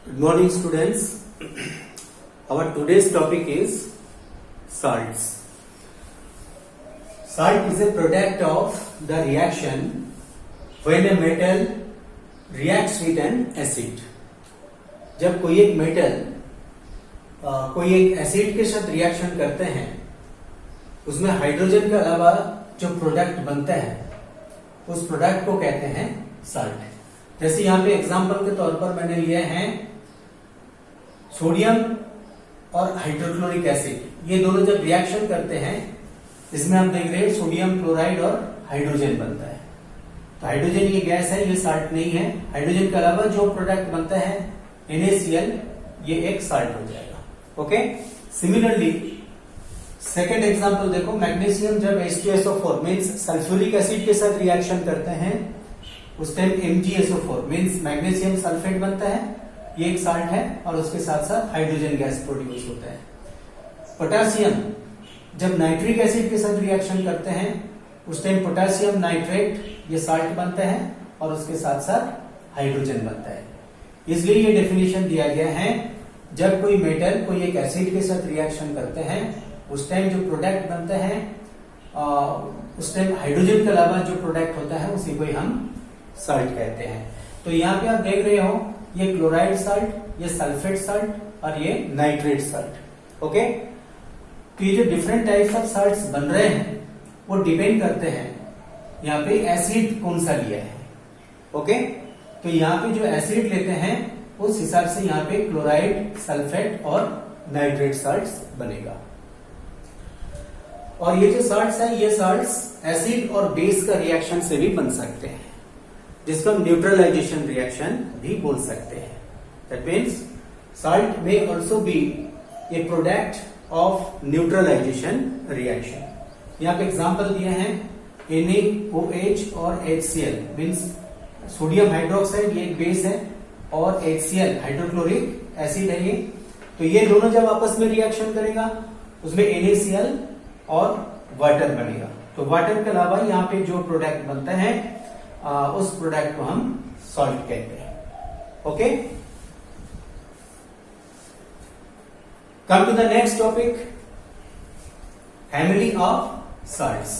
Good morning, students. Our today's topic is salts. Salt is a product of the reaction when a metal reacts with an acid. जब कोई एक metal कोई एक acid के साथ reaction करते हैं, उसमें हाइड्रोजन के अलावा जो प्रोडक्ट बनता है उस प्रोडक्ट को कहते हैं साल्ट। जैसे यहाँ पे एग्जांपल के तौर पर मैंने लिए हैं सोडियम और हाइड्रोक्लोरिक एसिड। ये दोनों जब रिएक्शन करते हैं, इसमें हम देख रहे हैं सोडियम क्लोराइड और हाइड्रोजन बनता है। तो हाइड्रोजन ये गैस है, ये साल्ट नहीं है। हाइड्रोजन के अलावा जो प्रोडक्ट बनता है NaCl, ये एक साल्ट हो जाएगा। ओके, सिमिलरली सेकेंड एग्जांपल देखो, मैग्नीशियम जब H2SO4 मीन्स सल्फ्यूरिक एसिड के साथ रिएक्शन करते हैं, उस time MgSO4 means magnesium sulphate बनता है, ये एक साल्ट है और उसके साथ साथ हाइड्रोजन गैस प्रोड्यूस होता है। पोटेशियम जब नाइट्रिक एसिड के साथ रिएक्शन करते हैं, उस टाइम पोटेशियम नाइट्रेट ये साल्ट बनता है और उसके साथ साथ हाइड्रोजन बनता है। इसलिए ये डेफिनेशन दिया गया है, जब कोई मेटल कोई एक एसिड के साथ रिएक्शन करते हैं, उस टाइम जो प्रोडक्ट बनता है उस टाइम हाइड्रोजन के अलावा जो प्रोडक्ट होता है उसी को हम साल्ट कहते हैं। तो यहाँ पे आप देख रहे हो, ये क्लोराइड साल्ट, ये सल्फेट साल्ट और ये नाइट्रेट साल्ट। ओके, तो ये जो डिफरेंट टाइप्स ऑफ साल्ट्स बन रहे हैं वो डिपेंड करते हैं यहाँ पे एसिड कौन सा लिया है। ओके, तो यहाँ पे जो एसिड लेते हैं उस हिसाब से यहाँ पे क्लोराइड, सल्फेट और नाइट्रेट साल्ट्स बनेगा। और ये जो साल्ट्स है, ये साल्ट्स एसिड और बेस का रिएक्शन से भी बन सकते हैं, जिसको हम न्यूट्रलाइजेशन रिएक्शन भी बोल सकते हैं। That means salt may also be a product of neutralization reaction. यहाँ पे एग्जांपल दिए हैं NaOH और HCl मीन्स सोडियम हाइड्रोक्साइड, ये एक बेस है, और HCl हाइड्रोक्लोरिक एसिड है ये। तो ये दोनों जब आपस में रिएक्शन करेगा, उसमें NaCl और वाटर बनेगा। तो वाटर के अलावा यहाँ पे जो प्रोडक्ट बनता है उस प्रोडक्ट को हम सॉल्ट कहते हैं। Okay, come to the next topic, family of salts.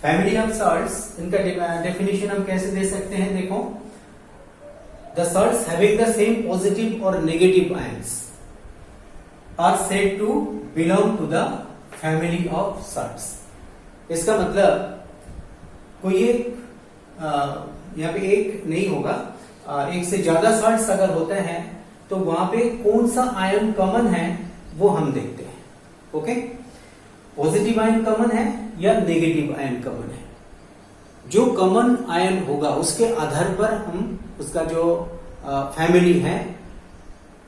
Family of salts, इनका डेफिनेशन हम कैसे दे सकते हैं? देखो, the salts having the same positive और negative ions are said to belong to the family of salts. इसका मतलब कोई एक यहाँ पे एक नहीं होगा, एक से ज्यादा साल्ट्स अगर होते हैं तो वहां पे कौन सा आयन कॉमन है वो हम देखते हैं। ओके, पॉजिटिव आयन कॉमन है या नेगेटिव आयन कॉमन है। जो कॉमन आयन होगा उसके आधार पर हम उसका जो फैमिली है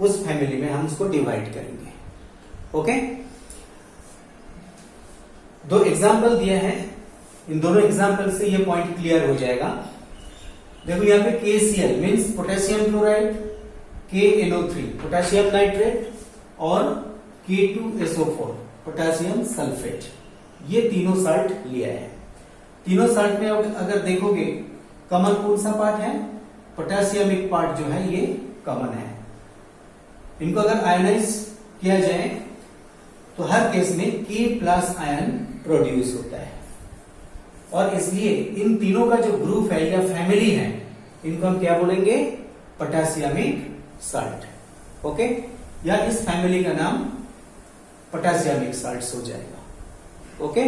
उस फैमिली में हम उसको डिवाइड करेंगे। ओके, दो एग्जाम्पल दिए हैं, इन दोनों एग्जाम्पल से ये पॉइंट क्लियर हो जाएगा। देखो यहाँ पे KCl means potassium chloride, KNO3 potassium nitrate और K2SO4 पोटेशियम सल्फेट, ये तीनों साल्ट लिया है। तीनों साल्ट में अगर देखोगे कॉमन कौन सा पार्ट है? पोटेशियमिक पार्ट जो है ये कॉमन है। इनको अगर आयनाइज किया जाए तो हर केस में K+ आयन प्रोड्यूस होता है, और इसलिए इन तीनों का जो ग्रुप है या फैमिली है, इनको हम क्या बोलेंगे? पोटेशियमिक साल्ट। ओके, या इस फैमिली का नाम पोटेशियमिक साल्ट्स हो जाएगा। ओके,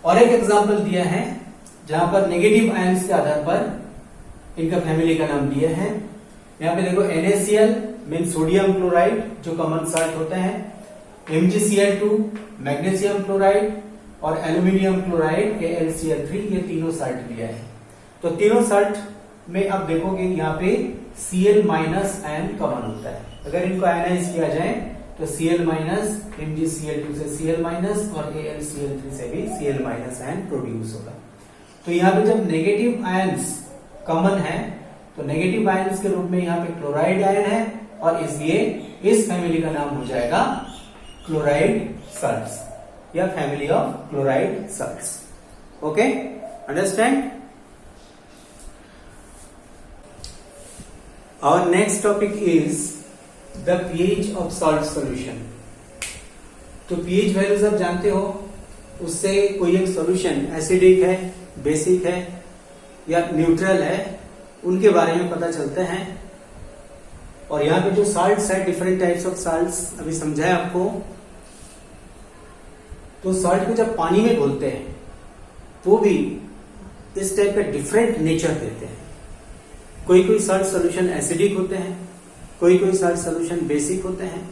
और एक एग्जांपल दिया है जहां पर नेगेटिव आयंस के आधार पर इनका फैमिली का नाम दिया है। यहां पे देखो NaCl मीन सोडियम क्लोराइड जो कॉमन साल्ट होता है, MgCl2 मैग्नीशियम क्लोराइड और एल्यूमिनियम क्लोराइड KlCl3, ये तीनों साल्ट लिया है। तो तीनों साल्ट में अब देखोगे यहाँ पे Cl- आयन कॉमन होता है। अगर इनको आयनाइज किया जाए तो Cl-, MgCl2 से Cl- और AlCl3 से भी Cl- आयन प्रोड्यूस होगा। तो यहाँ पे जब नेगेटिव आयंस कॉमन है तो नेगेटिव आयंस के रूप में यहाँ पे क्लोराइड आयन है, और इसलिए इस फैमिली का नाम हो जाएगा क्लोराइड साल्ट्स या family of chloride salts. Okay, understand? Our next topic is the pH of salt solution. तो pH वैल्यूज आप जानते हो, उससे कोई एक सॉल्यूशन एसिडिक है, बेसिक है या न्यूट्रल है, उनके बारे में पता चलता है। और यहाँ पे जो साल्ट्स है, डिफरेंट टाइप्स ऑफ साल्ट्स अभी समझाया आपको। तो सॉल्ट को जब पानी में घोलते हैं तो भी इस टाइप का डिफरेंट नेचर देते हैं। कोई कोई सॉल्ट सॉल्यूशन एसिडिक होते हैं, कोई कोई सॉल्ट सॉल्यूशन बेसिक होते हैं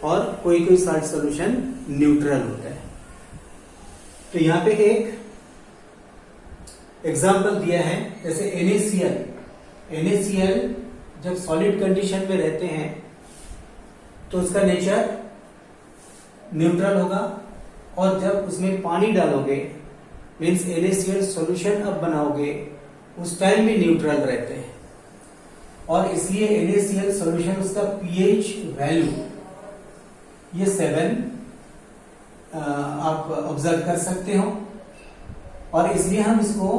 और कोई कोई सॉल्ट सॉल्यूशन न्यूट्रल होता है। तो यहां पे एक एग्जांपल दिया है, जैसे NaCl जब सॉलिड कंडीशन में रहते हैं तो उसका नेचर न्यूट्रल होगा, और जब उसमें पानी डालोगे मीन्स NaCl सॉल्यूशन अब बनाओगे उस टाइम भी न्यूट्रल रहते हैं। और इसलिए NaCl सॉल्यूशन उसका pH वैल्यू ये 7 आप ऑब्जर्व कर सकते हो, और इसलिए हम इसको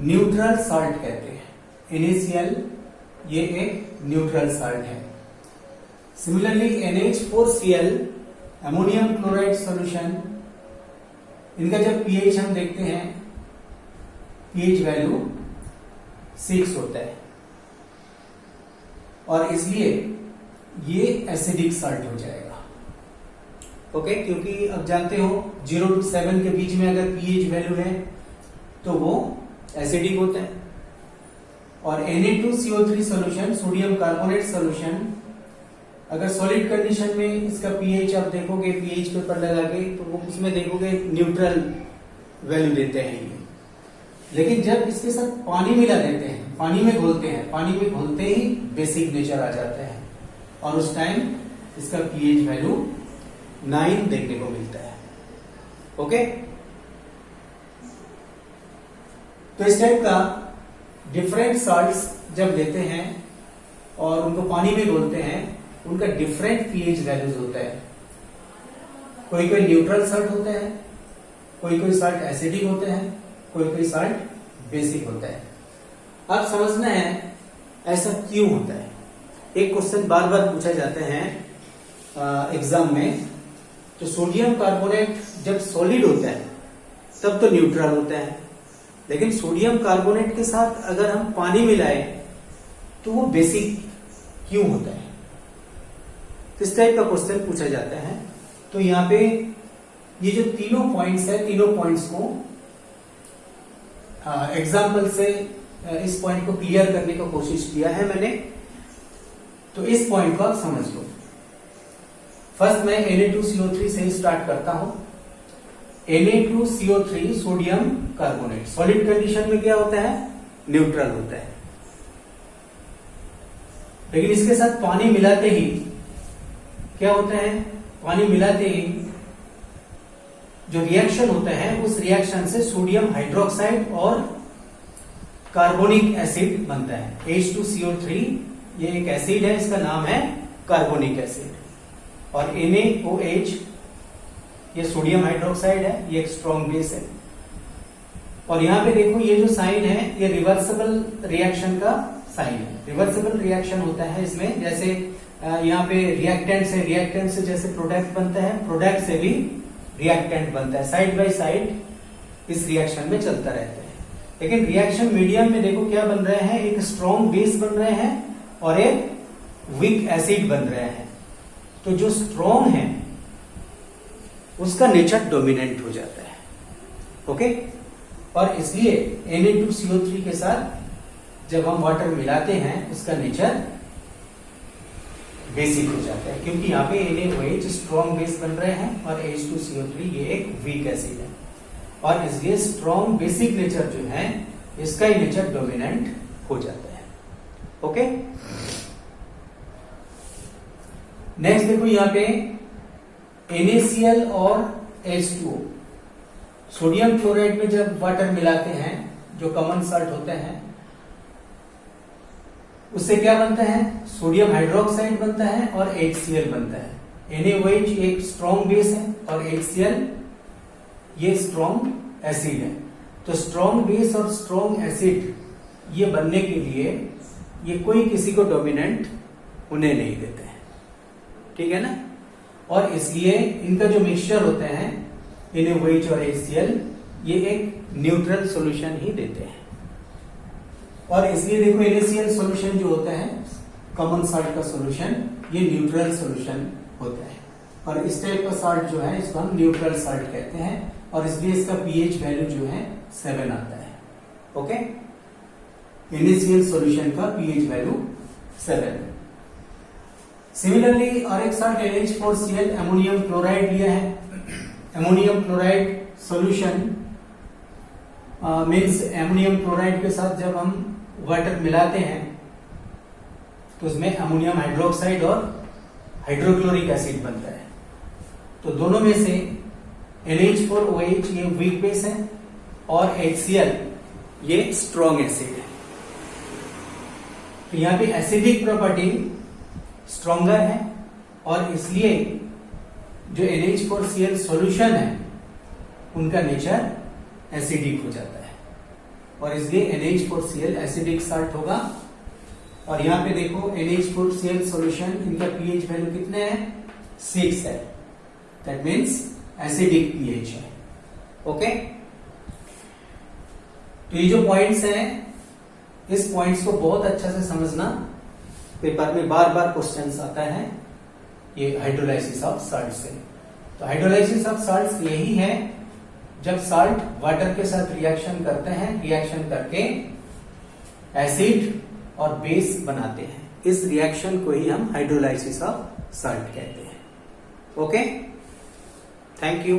न्यूट्रल साल्ट कहते हैं। NaCl ये एक न्यूट्रल साल्ट है। Similarly NH4Cl ammonium chloride solution, इनका जब pH हम देखते हैं, pH वैल्यू 6 होता है, और इसलिए ये एसिडिक साल्ट हो जाएगा। ओके, क्योंकि अब जानते हो 0 to 7 के बीच में अगर pH वैल्यू है तो वो एसिडिक होता है। और Na2CO3 solution, sodium carbonate solution, अगर सॉलिड कंडीशन में इसका pH आप देखोगे, pH पेपर लगा के, तो वो उसमें देखोगे न्यूट्रल वैल्यू देते हैं ये। लेकिन जब इसके साथ पानी मिला देते हैं, पानी में घोलते हैं, पानी में घोलते ही बेसिक नेचर आ जाता है, और उस टाइम इसका pH वैल्यू 9 देखने को मिलता है। ओके, तो इस टाइप का डिफरेंट सॉल्ट्स जब लेते हैं और उनको पानी में घोलते हैं, उनका डिफरेंट pH वैल्यूज होता है। कोई कोई न्यूट्रल सॉल्ट होता है, कोई कोई सॉल्ट एसिडिक होते हैं, कोई कोई सॉल्ट बेसिक होता है। अब समझना है ऐसा क्यों होता है। एक क्वेश्चन बार बार पूछा जाता है एग्जाम में, तो सोडियम कार्बोनेट जब सॉलिड होता है तब तो न्यूट्रल होता है, लेकिन सोडियम कार्बोनेट के साथ अगर हम पानी मिलाएं तो वो बेसिक क्यों होता है। इस टाइप का क्वेश्चन पूछा जाता है। तो यहाँ पे ये जो तीनों पॉइंट्स है, तीनों पॉइंट्स को एग्जाम्पल से इस पॉइंट को क्लियर करने की कोशिश किया है मैंने। तो इस पॉइंट को आप समझ लो। फर्स्ट मैं Na2CO3 से स्टार्ट करता हूं। Na2CO3 sodium carbonate solid condition में क्या होता है, न्यूट्रल होता है, लेकिन इसके साथ पानी मिलाते ही क्या होता है, पानी मिलाते ही जो रिएक्शन होता है, उस रिएक्शन से सोडियम हाइड्रोक्साइड और कार्बोनिक एसिड बनता है। H2CO3 ये एक एसिड है, इसका नाम है कार्बोनिक एसिड। और NaOH ये सोडियम हाइड्रोक्साइड है, ये एक स्ट्रॉन्ग बेस है। और यहां पे देखो ये जो साइन है, ये रिवर्सिबल रिएक्शन का साइन है। रिवर्सिबल रिएक्शन होता है इसमें, जैसे यहाँ पे रिएक्टेंट से जैसे प्रोडक्ट बनता है, प्रोडक्ट से भी रिएक्टेंट बनता है, साइड बाय साइड इस रिएक्शन में चलता रहता है। लेकिन रिएक्शन मीडियम में देखो क्या बन रहे हैं, एक स्ट्रॉन्ग बेस बन रहे हैं और एक वीक एसिड बन रहे हैं। तो जो स्ट्रॉन्ग है उसका नेचर डोमिनेंट हो जाता है। ओके, और इसलिए Na2CO3 के साथ जब हम वाटर मिलाते हैं उसका नेचर बेसिक हो जाता है, क्योंकि यहाँ पे NaOH स्ट्रॉन्ग बेस बन रहे हैं और H2CO3 ये एक वीक एसिड है, और इसलिए स्ट्रॉन्ग बेसिक नेचर जो है इसका ही नेचर डोमिनेंट हो जाता है। ओके, नेक्स्ट देखो यहाँ पे NaCl और H2O, सोडियम क्लोराइड में जब वाटर मिलाते हैं, जो कॉमन साल्ट होता है, उससे क्या बनता है, सोडियम हाइड्रोक्साइड बनता है और HCl बनता है। NaOH एक स्ट्रॉन्ग बेस है और HCl ये स्ट्रॉन्ग एसिड है। तो स्ट्रॉन्ग बेस और स्ट्रॉन्ग एसिड ये बनने के लिए ये कोई किसी को डोमिनेंट उन्हें नहीं देते हैं, ठीक है ना। और इसलिए इनका जो मिक्सचर होते हैं NaOH और HCl, ये एक न्यूट्रल सॉल्यूशन ही देते हैं। और इसलिए देखो NaCl सॉल्यूशन जो होता है कॉमन साल्ट का सॉल्यूशन, ये न्यूट्रल सॉल्यूशन होता है। और इस टाइप का साल्ट जो है इसको हम न्यूट्रल साल्ट कहते हैं, और इसलिए इसका पीएच वैल्यू जो है 7 आता है। ओके, NaCl सॉल्यूशन का पीएच वैल्यू 7। सिमिलरली और एक साल्ट NH4Cl अमोनियम क्लोराइड लिया है। Ammonium chloride solution means ammonium chloride के साथ जब हम वाटर मिलाते हैं तो उसमें अमोनियम हाइड्रोक्साइड और हाइड्रोक्लोरिक एसिड बनता है। तो दोनों में से NH4OH ये वीक बेस है और HCl ये स्ट्रॉन्ग एसिड है। तो यहां पे एसिडिक प्रॉपर्टी स्ट्रॉन्गर है और इसलिए जो NH4Cl सॉल्यूशन है उनका नेचर एसिडिक हो जाता है, और इसलिए NH4Cl एसिडिक साल्ट होगा। और यहां पे देखो NH4Cl सॉल्यूशन, इनका पीएच वैल्यू कितने हैं? 6 है। दैट मीन्स एसिडिक पीएच है। ओके, तो ये जो पॉइंट्स हैं, इस पॉइंट्स को बहुत अच्छा से समझना, पेपर में बार बार क्वेश्चंस आता है ये हाइड्रोलाइसिस ऑफ साल्ट से। तो हाइड्रोलाइसिस ऑफ साल्ट यही है जब साल्ट वाटर के साथ रिएक्शन करते हैं, रिएक्शन करके एसिड और बेस बनाते हैं। इस रिएक्शन को ही हम हाइड्रोलाइसिस ऑफ साल्ट कहते हैं। Okay, thank you.